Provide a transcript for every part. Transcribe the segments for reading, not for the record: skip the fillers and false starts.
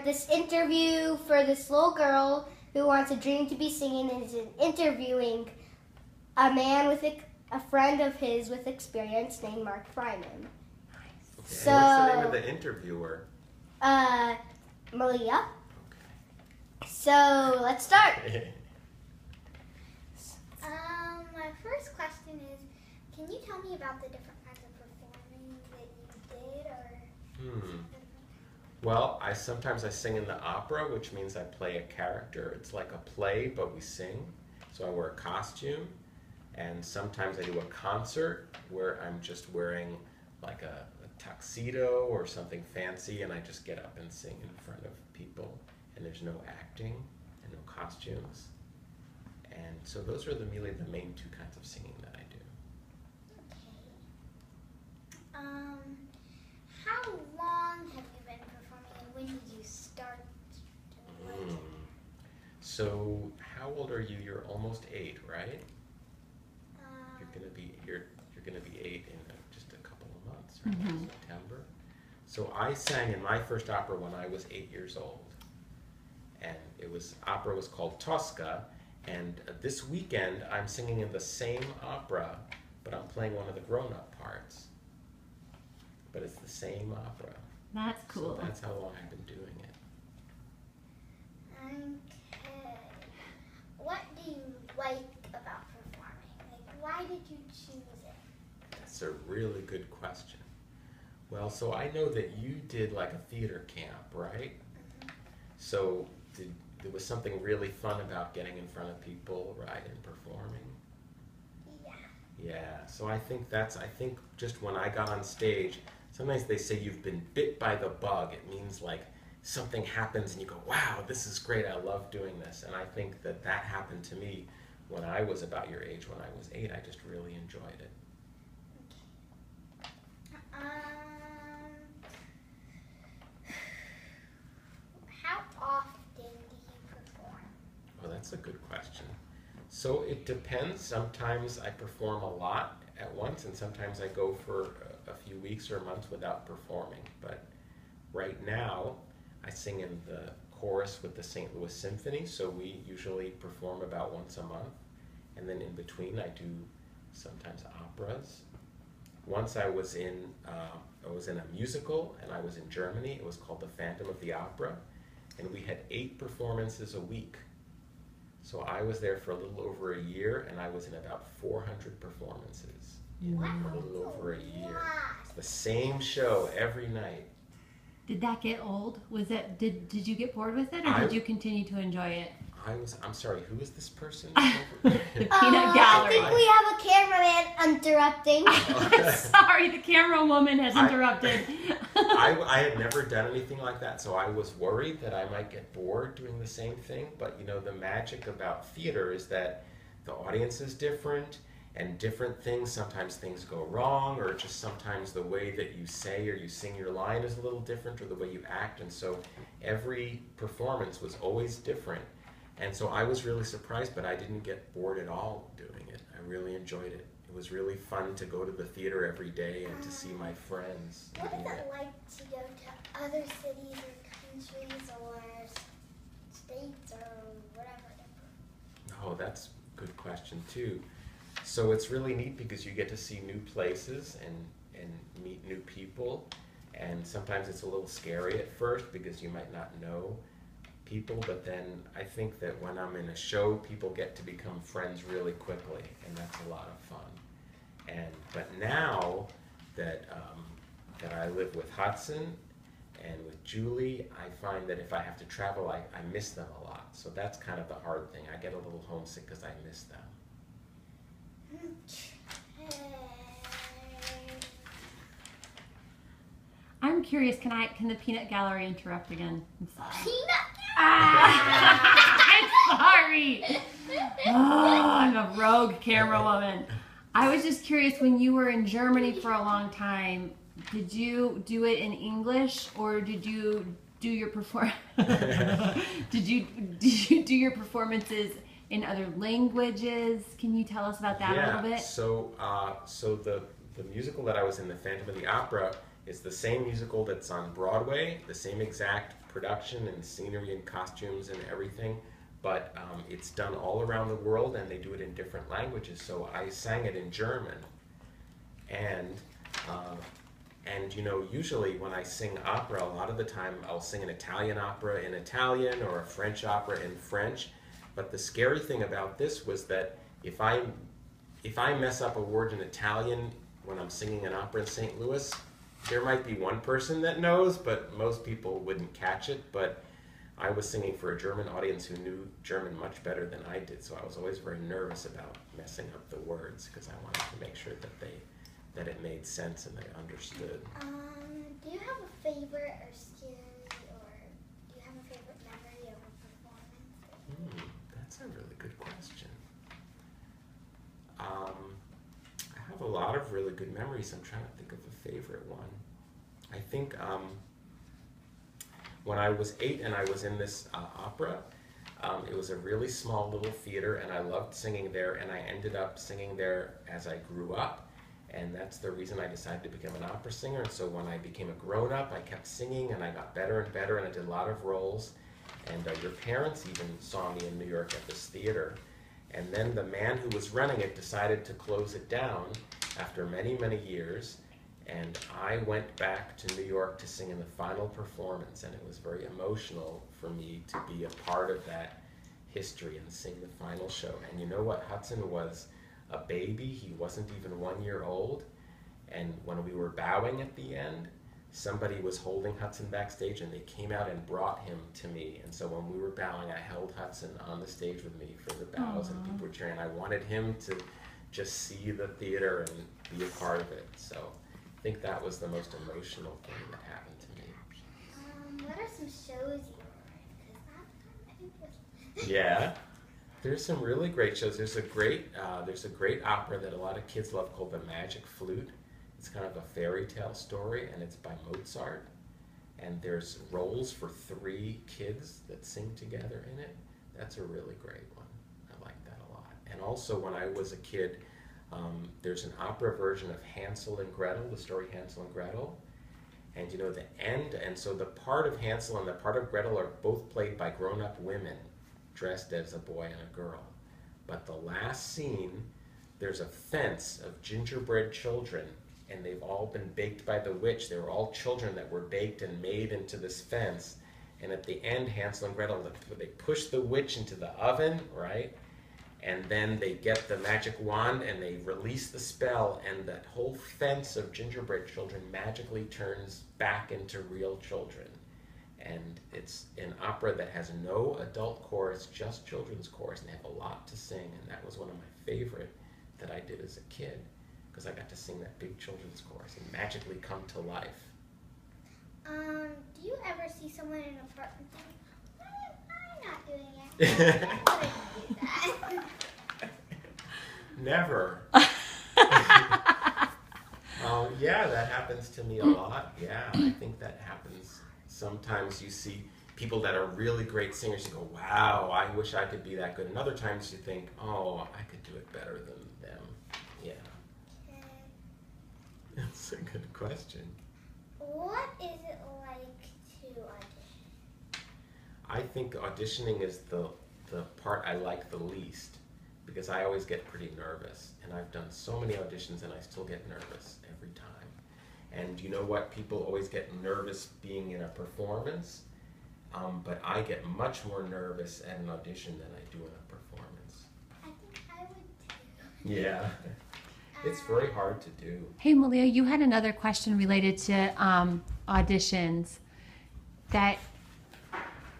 this interview for this little girl who wants a dream to be singing and is interviewing a man with a friend of his with experience named Mark Freiman. Okay. So, what's the name of the interviewer? Malia. Okay. So let's start. My first question is, can you tell me about the different kinds of performing that you did, or? Well, sometimes I sing in the opera, which means I play a character. It's like a play, but we sing. So I wear a costume, and sometimes I do a concert where I'm just wearing like a tuxedo or something fancy, and I just get up and sing in front of people, and there's no acting and no costumes. And so those are really the main two kinds of singing that I do. Okay. How long have you been performing, and when did you start doing it? So how old are you? You're almost 8, right? You're gonna be 8 in just a couple of months, right? Mm-hmm. September. So I sang in my first opera when I was 8 years old, and opera was called Tosca. And this weekend I'm singing in the same opera, but I'm playing one of the grown-up parts. But it's the same opera. That's cool. So that's how long I've been doing it. Okay. What do you like about performing? Like, why did you choose it? That's a really good question. Well, so I know that you did like a theater camp, right? Mm-hmm. So there was something really fun about getting in front of people, right, and performing? Yeah, so I think just when I got on stage, sometimes they say you've been bit by the bug. It means like something happens and you go, wow, this is great, I love doing this. And I think that happened to me when I was about your age, when I was 8. I just really enjoyed it. How often do you perform? Well, that's a good question. So it depends. Sometimes I perform a lot at once, and sometimes I go for a few weeks or months without performing. But right now, I sing in the chorus with the St. Louis Symphony, so we usually perform about once a month. And then in between, I do sometimes operas. Once I was in a musical, and I was in Germany. It was called The Phantom of the Opera, and we had 8 performances a week. So I was there for a little over a year, and I was in about 400 performances in a little over a year. It's the same show every night. Did that get old? Did you get bored with it, or did you continue to enjoy it? I'm sorry, who is this person? The peanut gallery. I think we have a cameraman interrupting. Sorry, the camera woman has interrupted. I had never done anything like that, so I was worried that I might get bored doing the same thing. But you know, the magic about theater is that the audience is different, and different things, sometimes things go wrong, or just sometimes the way that you say or you sing your line is a little different, or the way you act. And so every performance was always different. And so I was really surprised, but I didn't get bored at all doing it. I really enjoyed it. It was really fun to go to the theater every day and to see my friends. What is it like to go to other cities or countries or states or whatever? Oh, that's a good question too. So it's really neat because you get to see new places and meet new people. And sometimes it's a little scary at first because you might not know people, but then I think that when I'm in a show, people get to become friends really quickly, and that's a lot of fun. But now that I live with Hudson and with Julie, I find that if I have to travel, I miss them a lot. So that's kind of the hard thing. I get a little homesick because I miss them. I'm curious, can the peanut gallery interrupt again? I'm sorry. I'm sorry. Oh, I'm a rogue camera woman. I was just curious, when you were in Germany for a long time, did you do it in English, or did you do your did you do your performances in other languages? Can you tell us about that a little bit? So the musical that I was in, The Phantom of the Opera, is the same musical that's on Broadway, the same exact production and scenery and costumes and everything, but it's done all around the world and they do it in different languages. So I sang it in German, and usually when I sing opera, a lot of the time I'll sing an Italian opera in Italian or a French opera in French. But the scary thing about this was that if I mess up a word in Italian when I'm singing an opera in St. Louis, there might be one person that knows, but most people wouldn't catch it. But I was singing for a German audience who knew German much better than I did, so I was always very nervous about messing up the words because I wanted to make sure that it made sense and they understood. Do you have a favorite or scary, or do you have a favorite memory of a performance? That's a really good question. I have a lot of really good memories. I'm trying to think of a favorite one. I think when I was 8 and I was in this opera, it was a really small little theater and I loved singing there, and I ended up singing there as I grew up, and that's the reason I decided to become an opera singer. And so when I became a grown-up, I kept singing and I got better and better, and I did a lot of roles, and your parents even saw me in New York at this theater. And then the man who was running it decided to close it down after many, many years. And I went back to New York to sing in the final performance, and it was very emotional for me to be a part of that history and sing the final show. And you know what? Hudson was a baby. He wasn't even 1 year old. And when we were bowing at the end, somebody was holding Hudson backstage, and they came out and brought him to me. And so when we were bowing, I held Hudson on the stage with me for the bows. Aww. And people were cheering. I wanted him to just see the theater and be a part of it. So I think that was the most emotional thing that happened to me. What are some shows you were in? Because I think was... Yeah, there's some really great shows. There's a great opera that a lot of kids love called The Magic Flute. It's kind of a fairy tale story, and it's by Mozart. And there's roles for 3 kids that sing together in it. That's a really great one. I like that a lot. And also, when I was a kid, there's an opera version of Hansel and Gretel, the story Hansel and Gretel. And you know, the end, and so the part of Hansel and the part of Gretel are both played by grown-up women dressed as a boy and a girl. But the last scene, there's a fence of gingerbread children, and they've all been baked by the witch. They were all children that were baked and made into this fence. And at the end, Hansel and Gretel, they push the witch into the oven, right? And then they get the magic wand and they release the spell, and that whole fence of gingerbread children magically turns back into real children. And it's an opera that has no adult chorus, just children's chorus, and they have a lot to sing. And that was one of my favorite that I did as a kid, because I got to sing that big children's chorus and magically come to life. Do you ever see someone in a park and think, I'm not doing it? I wouldn't do that. Never. Yeah, that happens to me a lot. Yeah, I think that happens. Sometimes you see people that are really great singers, you go, wow, I wish I could be that good. And other times you think, oh, I could do it better than them. Yeah. Okay. That's a good question. What is it like to audition? I think auditioning is the part I like the least, because I always get pretty nervous. And I've done so many auditions and I still get nervous every time. And you know what? People always get nervous being in a performance, but I get much more nervous at an audition than I do in a performance. I think I would too. Yeah. It's very hard to do. Hey, Malia, you had another question related to auditions that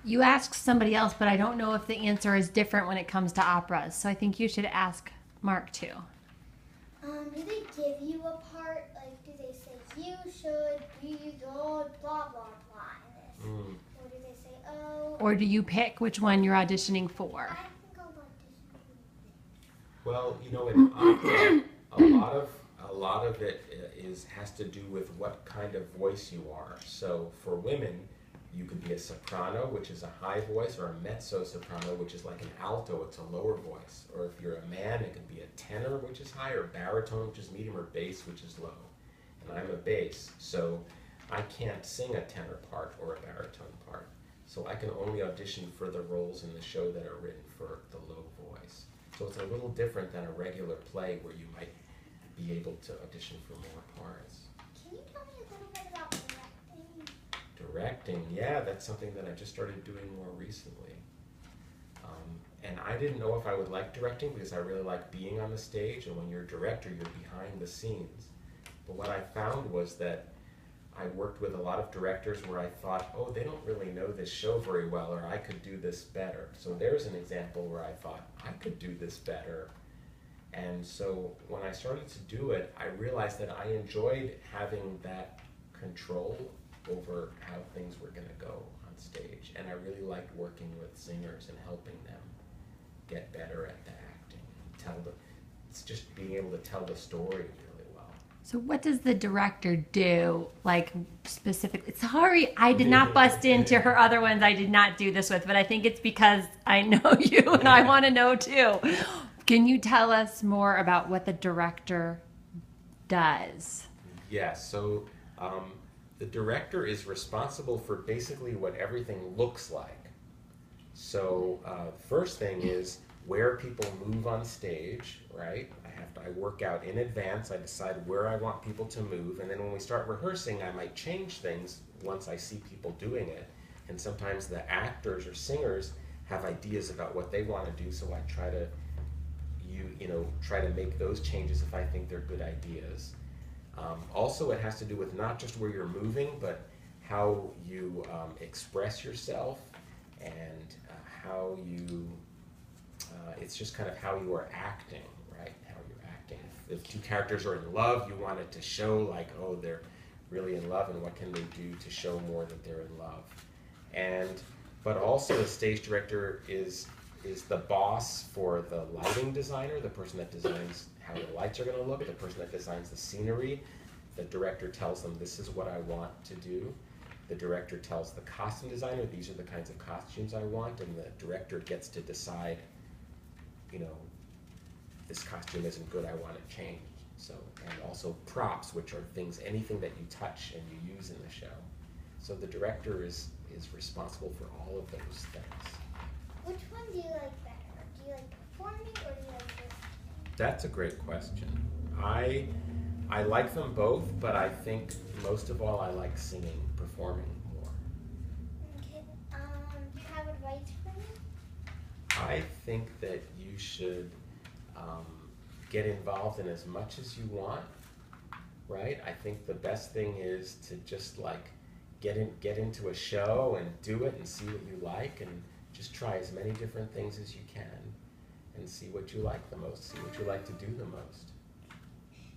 you asked somebody else, but I don't know if the answer is different when it comes to operas. So I think you should ask Mark too. Do they give you a part? Like, do they say you should be the blah blah blah in this? Or do they say, oh? Or do you pick which one you're auditioning for? I think I'll audition. Well, you know, in opera, a lot of it has to do with what kind of voice you are. So for women, you could be a soprano, which is a high voice, or a mezzo-soprano, which is like an alto, it's a lower voice. Or if you're a man, it could be a tenor, which is high, or baritone, which is medium, or bass, which is low. And I'm a bass, so I can't sing a tenor part or a baritone part. So I can only audition for the roles in the show that are written for the low voice. So it's a little different than a regular play where you might be able to audition for more parts. Can you tell me a little bit about directing? Directing, yeah, that's something that I just started doing more recently. And I didn't know if I would like directing because I really like being on the stage, and when you're a director, you're behind the scenes. But what I found was that I worked with a lot of directors where I thought, oh, they don't really know this show very well, or I could do this better. So there's an example where I thought, I could do this better. And so when I started to do it, I realized that I enjoyed having that control over how things were going to go on stage. And I really liked working with singers and helping them get better at the acting. It's just being able to tell the story really well. So what does the director do, like specifically? Sorry, I did not bust into her other ones I did not do this with, but I think it's because I know you and I want to know too. Can you tell us more about what the director does? Yes, so the director is responsible for basically what everything looks like. So first thing is where people move on stage, right? I work out in advance, I decide where I want people to move, and then when we start rehearsing, I might change things once I see people doing it. And sometimes the actors or singers have ideas about what they want to do, so I try to try to make those changes if I think they're good ideas. Also, it has to do with not just where you're moving, but how you express yourself, and how you, it's just kind of how you are acting, right? How you're acting. If two characters are in love, you want it to show like, oh, they're really in love, and what can they do to show more that they're in love. But also the stage director is the boss for the lighting designer, the person that designs how the lights are going to look, the person that designs the scenery. The director tells them, this is what I want to do. The director tells the costume designer, these are the kinds of costumes I want, and the director gets to decide, this costume isn't good, I want it changed. So, and also props, which are things, anything that you touch and you use in the show. So the director is responsible for all of those things. Which one do you like better? Do you like performing or do you like listening? That's a great question. I like them both, but I think most of all I like singing, performing more. Okay. Do you have advice for me? I think that you should get involved in as much as you want, right? I think the best thing is to just like get into a show and do it and see what you like, and just try as many different things as you can and see what you like the most, see what you like to do the most.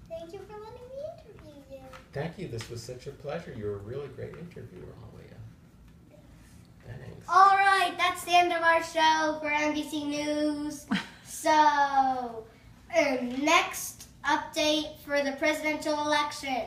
Thank you for letting me interview you. Thank you. This was such a pleasure. You're a really great interviewer, Malia. Thanks. All right, that's the end of our show for NBC News. So, next update for the presidential election.